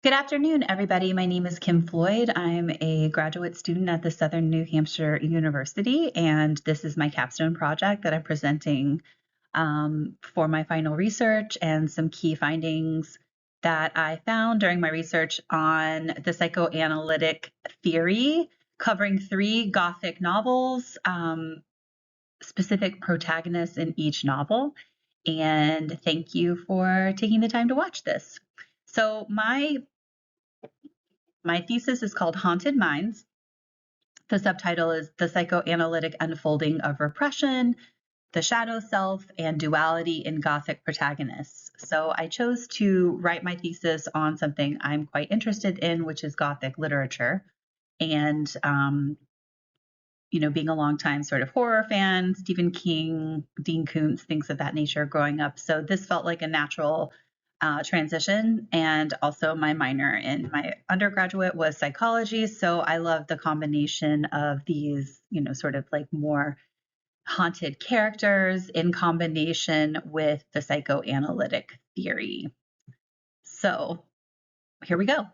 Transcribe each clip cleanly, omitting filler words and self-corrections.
Good afternoon, everybody. My name is Kim Floyd. I'm a graduate student at the Southern New Hampshire University, and this is my capstone project that I'm presenting for my final research and some key findings that I found during my research on the psychoanalytic theory, covering 3 Gothic novels, specific protagonists in each novel. And thank you for taking the time to watch this. So my thesis is called Haunted Minds. The subtitle is The Psychoanalytic Unfolding of Repression, the Shadow Self, and Duality in Gothic Protagonists. So I chose to write my thesis on something I'm quite interested in, which is Gothic literature. And, being a longtime sort of horror fan, Stephen King, Dean Koontz, things of that nature growing up. So this felt like a natural transition. And also my minor in my undergraduate was psychology. So I love the combination of these, sort of like more haunted characters in combination with the psychoanalytic theory. So here we go.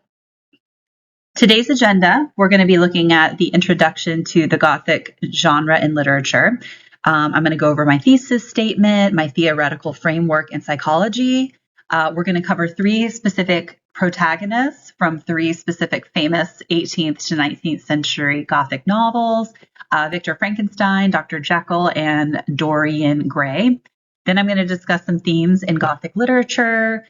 Today's agenda, we're going to be looking at the introduction to the Gothic genre in literature. I'm going to go over my thesis statement, my theoretical framework in psychology. We're going to cover 3 specific protagonists from 3 specific famous 18th to 19th century Gothic novels, Victor Frankenstein, Dr. Jekyll, and Dorian Gray. Then I'm going to discuss some themes in Gothic literature,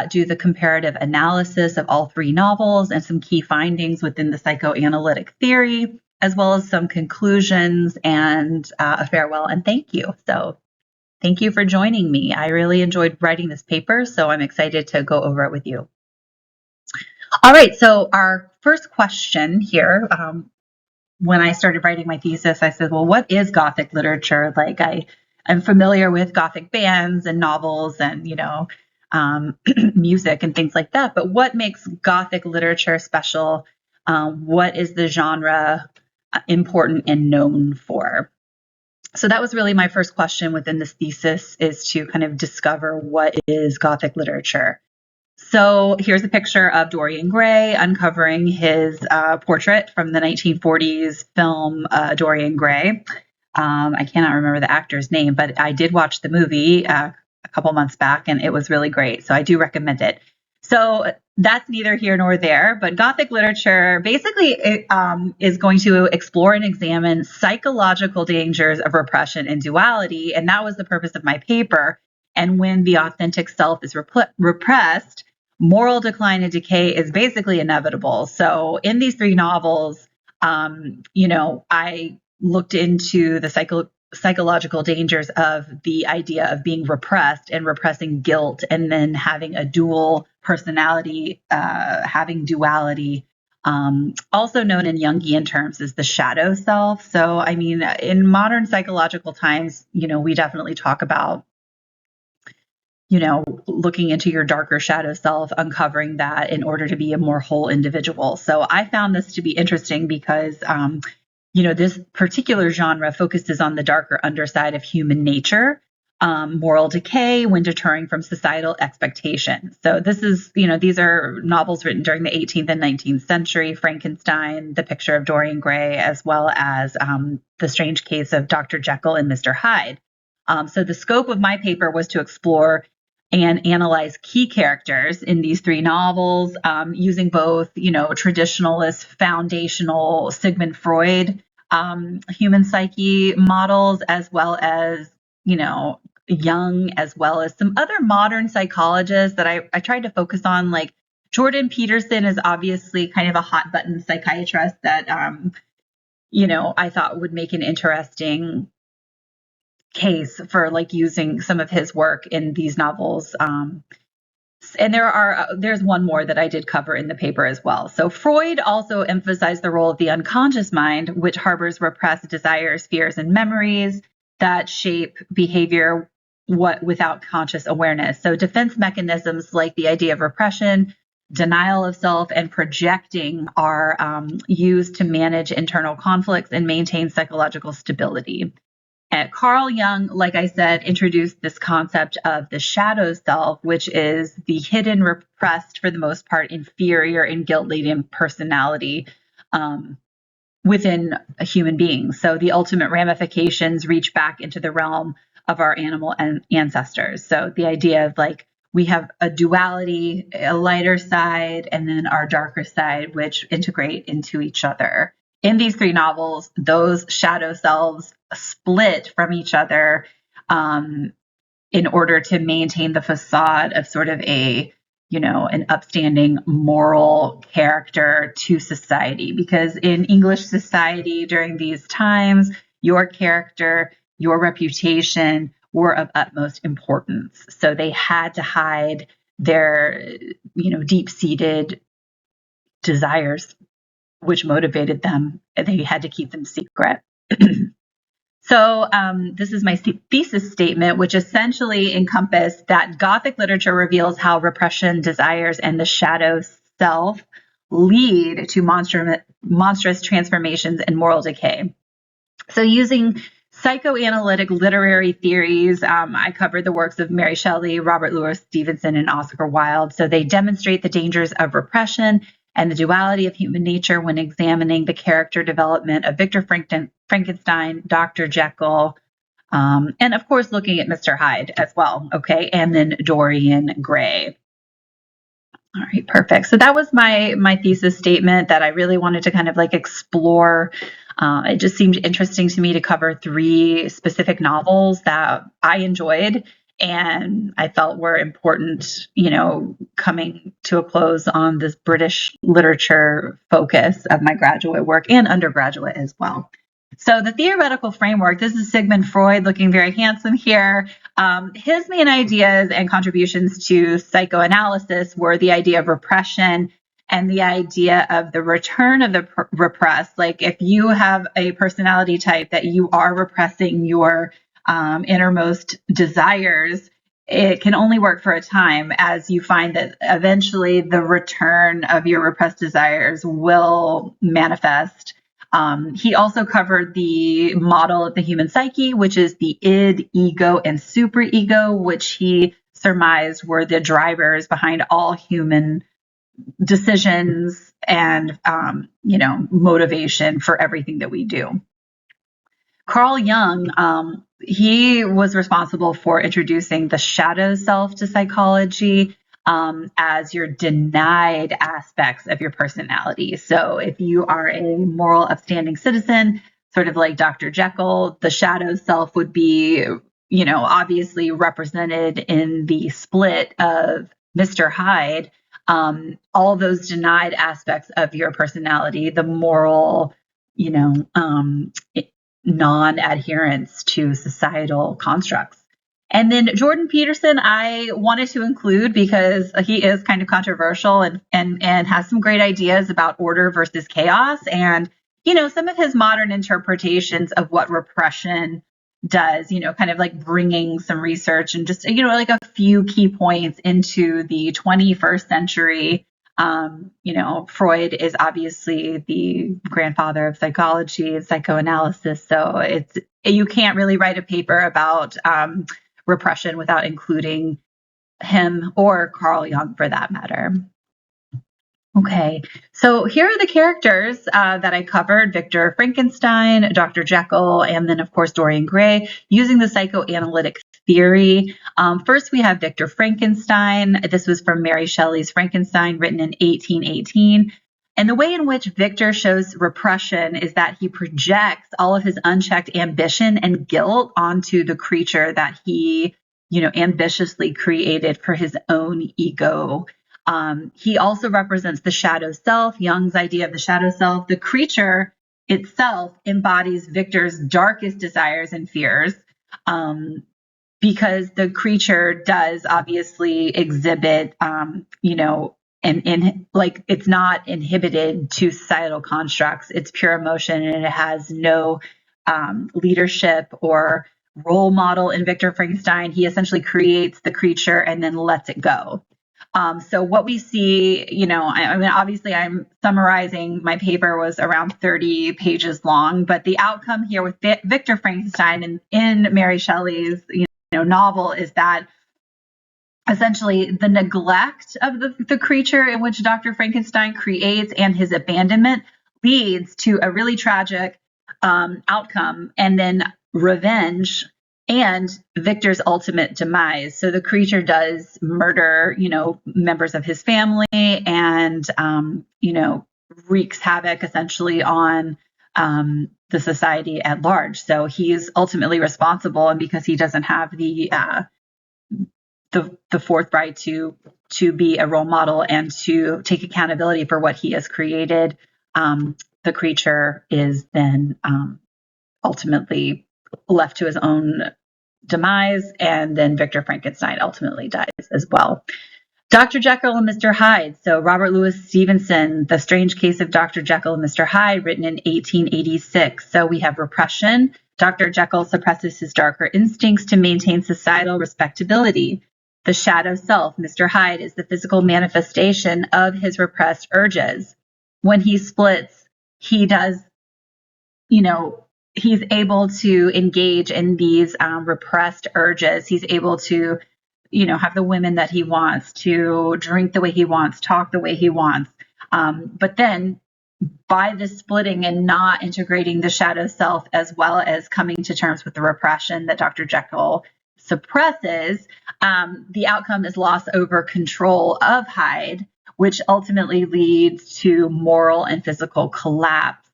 do the comparative analysis of all 3 novels and some key findings within the psychoanalytic theory, as well as some conclusions and a farewell and thank you. So thank you for joining me. I really enjoyed writing this paper, so I'm excited to go over it with you. All right, so our first question here, when I started writing my thesis, I said, well, what is Gothic literature? Like I'm familiar with Gothic bands and novels and, music and things like that. But what makes Gothic literature special? What is the genre important and known for? So that was really my first question within this thesis, is to kind of discover what is Gothic literature. So here's a picture of Dorian Gray uncovering his portrait from the 1940s film Dorian Gray. I cannot remember the actor's name, but I did watch the movie a couple months back, and it was really great. So I do recommend it. So that's neither here nor there, but Gothic literature basically is going to explore and examine psychological dangers of repression and duality. And that was the purpose of my paper. And when the authentic self is repressed, moral decline and decay is basically inevitable. So in these 3 novels, I looked into the psychological dangers of the idea of being repressed and repressing guilt, and then having a dual personality, having duality, also known in Jungian terms as the shadow self. So, I mean, in modern psychological times, we definitely talk about, looking into your darker shadow self, uncovering that in order to be a more whole individual. So I found this to be interesting because, this particular genre focuses on the darker underside of human nature, moral decay when deterring from societal expectations. So this is, these are novels written during the 18th and 19th century, Frankenstein, The Picture of Dorian Gray, as well as The Strange Case of Dr. Jekyll and Mr. Hyde. So the scope of my paper was to explore and analyze key characters in these 3 novels, using both, traditionalist, foundational Sigmund Freud human psyche models, as well as, Jung, as well as some other modern psychologists that I tried to focus on. Like Jordan Peterson is obviously kind of a hot button psychiatrist that, I thought would make an interesting case for like using some of his work in these novels. And there's one more that I did cover in the paper as well. So Freud also emphasized the role of the unconscious mind, which harbors repressed desires, fears, and memories that shape behavior without conscious awareness. So defense mechanisms like the idea of repression, denial of self, and projecting are used to manage internal conflicts and maintain psychological stability. Carl Jung, like I said, introduced this concept of the shadow self, which is the hidden, repressed, for the most part, inferior and guilt-laden personality within a human being. So the ultimate ramifications reach back into the realm of our animal ancestors. So the idea of like, we have a duality, a lighter side, and then our darker side, which integrate into each other. In these three novels, those shadow selves split from each other in order to maintain the facade of sort of an upstanding moral character to society. Because in English society during these times, your character, your reputation were of utmost importance. So they had to hide their, deep-seated desires, which motivated them. They had to keep them secret. So this is my thesis statement, which essentially encompassed that Gothic literature reveals how repression, desires, and the shadow self lead to monstrous transformations and moral decay. So using psychoanalytic literary theories, I covered the works of Mary Shelley, Robert Louis Stevenson, and Oscar Wilde. So they demonstrate the dangers of repression and the duality of human nature when examining the character development of Victor Frankenstein, Dr. Jekyll, and of course looking at Mr. Hyde as well, okay, and then Dorian Gray. All right, perfect. So that was my thesis statement that I really wanted to kind of like explore. It just seemed interesting to me to cover three specific novels that I enjoyed and I felt were important, coming to a close on this British literature focus of my graduate work and undergraduate as well. So the theoretical framework, this is Sigmund Freud looking very handsome here. His main ideas and contributions to psychoanalysis were the idea of repression and the idea of the return of the repressed. Like if you have a personality type that you are repressing your innermost desires, it can only work for a time, as you find that eventually the return of your repressed desires will manifest. He also covered the model of the human psyche, which is the id, ego, and superego, which he surmised were the drivers behind all human decisions and, motivation for everything that we do. Carl Jung, he was responsible for introducing the shadow self to psychology as your denied aspects of your personality. So if you are a moral, upstanding citizen, sort of like Dr. Jekyll, the shadow self would be, obviously represented in the split of Mr. Hyde. All those denied aspects of your personality, the moral, non-adherence to societal constructs. And then Jordan Peterson, I wanted to include because he is kind of controversial and has some great ideas about order versus chaos. And, some of his modern interpretations of what repression does, kind of like bringing some research and just, like a few key points into the 21st century. Freud is obviously the grandfather of psychology and psychoanalysis. So you can't really write a paper about repression without including him or Carl Jung for that matter. Okay, so here are the characters that I covered: Victor Frankenstein, Dr. Jekyll, and then of course Dorian Gray, using the psychoanalytic theory. First we have Victor Frankenstein. This was from Mary Shelley's Frankenstein, written in 1818. And the way in which Victor shows repression is that he projects all of his unchecked ambition and guilt onto the creature that he, ambitiously created for his own ego. He also represents the shadow self, Jung's idea of the shadow self. The creature itself embodies Victor's darkest desires and fears, because the creature does obviously exhibit, and like it's not inhibited to societal constructs. It's pure emotion, and it has no leadership or role model in Victor Frankenstein. He essentially creates the creature and then lets it go. So what we see, I mean, obviously I'm summarizing, my paper was around 30 pages long, but the outcome here with Victor Frankenstein in Mary Shelley's, novel is that essentially the neglect of the creature in which Dr. Frankenstein creates and his abandonment leads to a really tragic outcome, and then revenge and Victor's ultimate demise. So the creature does murder, members of his family, and, wreaks havoc essentially on the society at large. So he's ultimately responsible, and because he doesn't have the forthright to be a role model and to take accountability for what he has created, the creature is then ultimately left to his own demise, and then Victor Frankenstein ultimately dies as well. Dr. Jekyll and Mr. Hyde. So Robert Louis Stevenson, The Strange Case of Dr. Jekyll and Mr. Hyde, written in 1886. So we have repression. Dr. Jekyll suppresses his darker instincts to maintain societal respectability. The shadow self, Mr. Hyde, is the physical manifestation of his repressed urges. When he splits, he does, he's able to engage in these repressed urges. He's able to, have the women that he wants, to drink the way he wants, talk the way he wants. But then by this splitting and not integrating the shadow self, as well as coming to terms with the repression that Dr. Jekyll suppresses, the outcome is loss over control of Hyde, which ultimately leads to moral and physical collapse.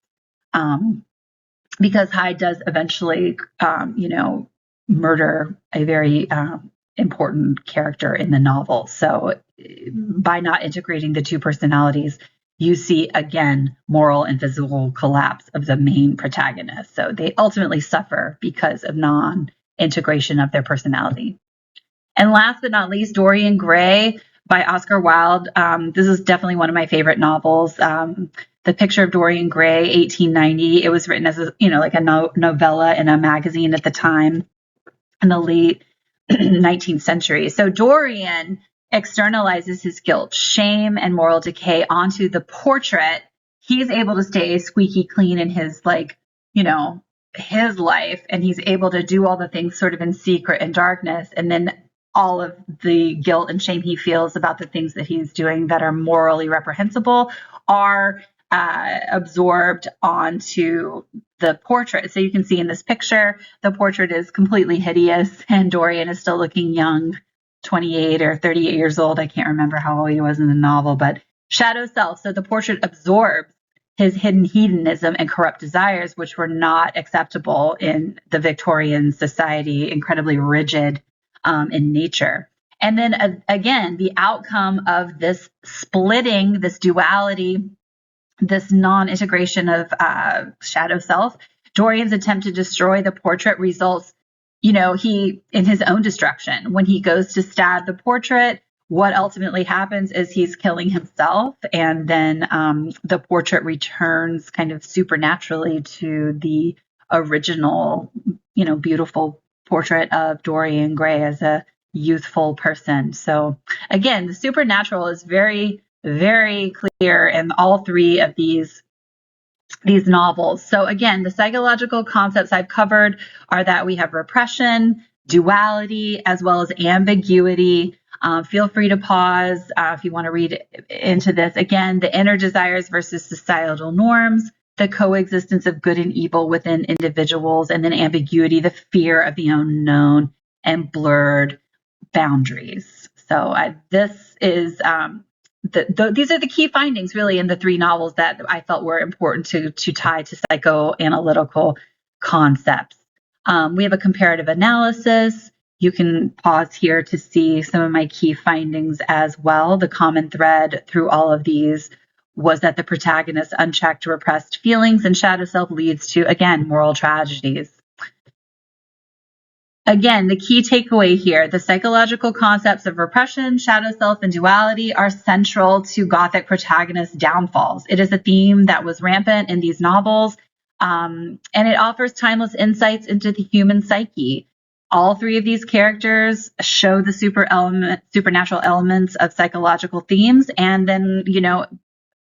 Because Hyde does eventually, murder a very important character in the novel. So by not integrating the two personalities, you see, again, moral and physical collapse of the main protagonist. So they ultimately suffer because of non-integration of their personality. And last but not least, Dorian Gray by Oscar Wilde. This is definitely one of my favorite novels. The Picture of Dorian Gray, 1890. It was written as a novella in a magazine at the time in the late 19th century. So Dorian externalizes his guilt, shame, and moral decay onto the portrait. He's able to stay squeaky clean in his his life, and he's able to do all the things sort of in secret and darkness, and then all of the guilt and shame he feels about the things that he's doing that are morally reprehensible are absorbed onto the portrait. So you can see in this picture, the portrait is completely hideous, and Dorian is still looking young, 28 or 38 years old. I can't remember how old he was in the novel, but shadow self. So the portrait absorbs his hidden hedonism and corrupt desires, which were not acceptable in the Victorian society, incredibly rigid in nature. And then again, the outcome of this splitting, this duality, this non-integration of shadow self, Dorian's attempt to destroy the portrait results, he in his own destruction. When he goes to stab the portrait, what ultimately happens is he's killing himself, and then the portrait returns kind of supernaturally to the original, beautiful portrait of Dorian Gray as a youthful person. So again, the supernatural is very, very clear in all three of these novels. So again, the psychological concepts I've covered are that we have repression, duality, as well as ambiguity. Feel free to pause if you want to read into this. Again, the inner desires versus societal norms, the coexistence of good and evil within individuals, and then ambiguity, the fear of the unknown, and blurred boundaries. So this is these are the key findings really in the three novels that I felt were important to tie to psychoanalytical concepts. We have a comparative analysis. You can pause here to see some of my key findings as well. The common thread through all of these was that the protagonist's unchecked, repressed feelings and shadow self leads to, again, moral tragedies. Again, the key takeaway here, the psychological concepts of repression, shadow self, and duality are central to Gothic protagonists' downfalls. It is a theme that was rampant in these novels, and it offers timeless insights into the human psyche. all three of these characters show the supernatural elements of psychological themes. And then,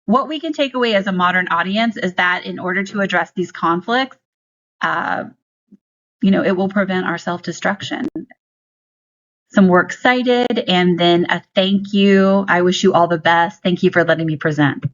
what we can take away as a modern audience is that in order to address these conflicts, it will prevent our self-destruction. Some works cited, and then a thank you. I wish you all the best. Thank you for letting me present.